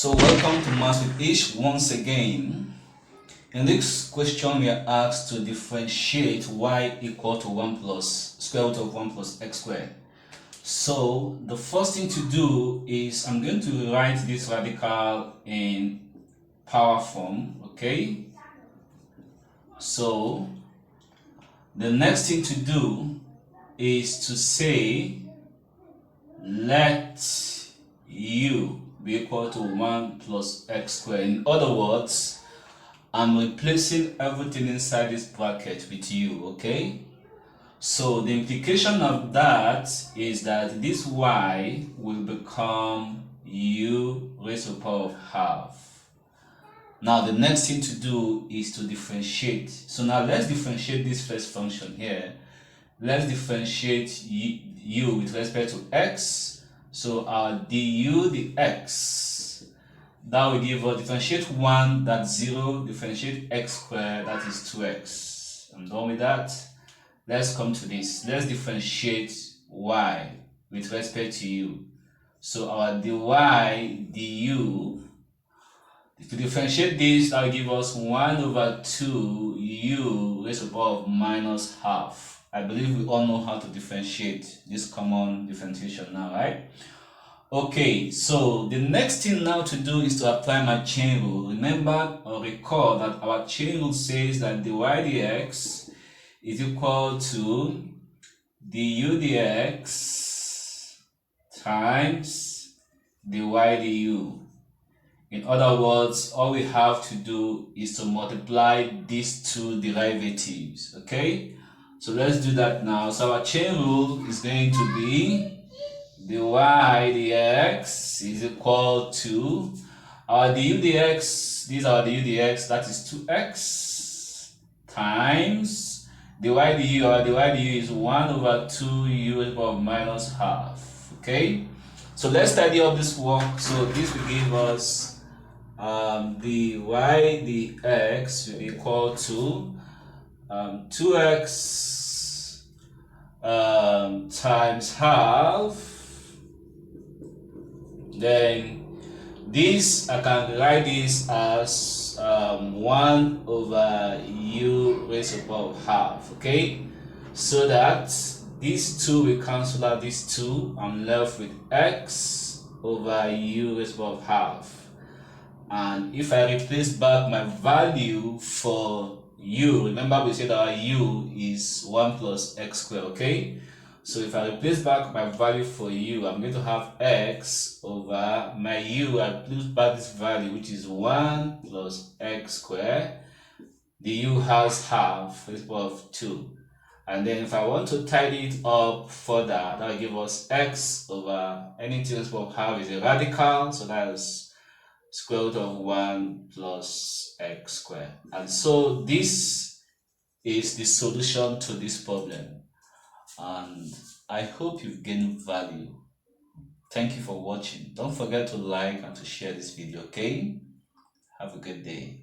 So welcome to Maths with Ish once again. In this question we are asked to differentiate y equal to 1 plus square root of 1 plus x squared. So the first thing to do is I'm going to write this radical in power form, okay? So the next thing to do is to say let u be equal to 1 plus x squared. In other words, I'm replacing everything inside this bracket with u, okay? So the implication of that is that this y will become u raised to the power of half. Now the next thing to do is to differentiate. So now let's differentiate this first function here. Let's differentiate u with respect to x. So our du dx, that will give us differentiate 1, that's 0, differentiate x squared, that is 2x. I'm done with that. Let's come to this. Let's differentiate y with respect to u. So our dy du, to differentiate this, that will give us 1 over 2 u raised to the power of minus half. I believe we all know how to differentiate this common differentiation now, right? Okay, so the next thing now to do is to apply my chain rule. Remember or recall that our chain rule says that dy dx is equal to du dx times dy du. In other words, all we have to do is to multiply these two derivatives, okay? So let's do that now. So our chain rule is going to be dy dx is equal to our du dx, these are du dx, that is 2x times dy du, our dy du is 1 over 2 u raised to the power of minus half, okay? So let's tidy up this work. So this will give us dy dx will be equal to 2x times half. Then this, I can write this as 1 over u raised to the power of half, okay? So that these two will cancel out these two. I'm left with x over u raised to the power of half. And if I replace back my value for u, remember we said our u is 1 plus x squared, okay? So if I replace back my value for u, I'm going to have x over my u. I replace back this value, which is 1 plus x squared. The u has half, raised to the power of 2. And then if I want to tidy it up further, that will give us x over anything raised to the power of half is a radical, so that is square root of 1 plus x squared. And so this is the solution to this problem. And I hope you've gained value. Thank you for watching. Don't forget to like and to share this video, okay? Have a good day.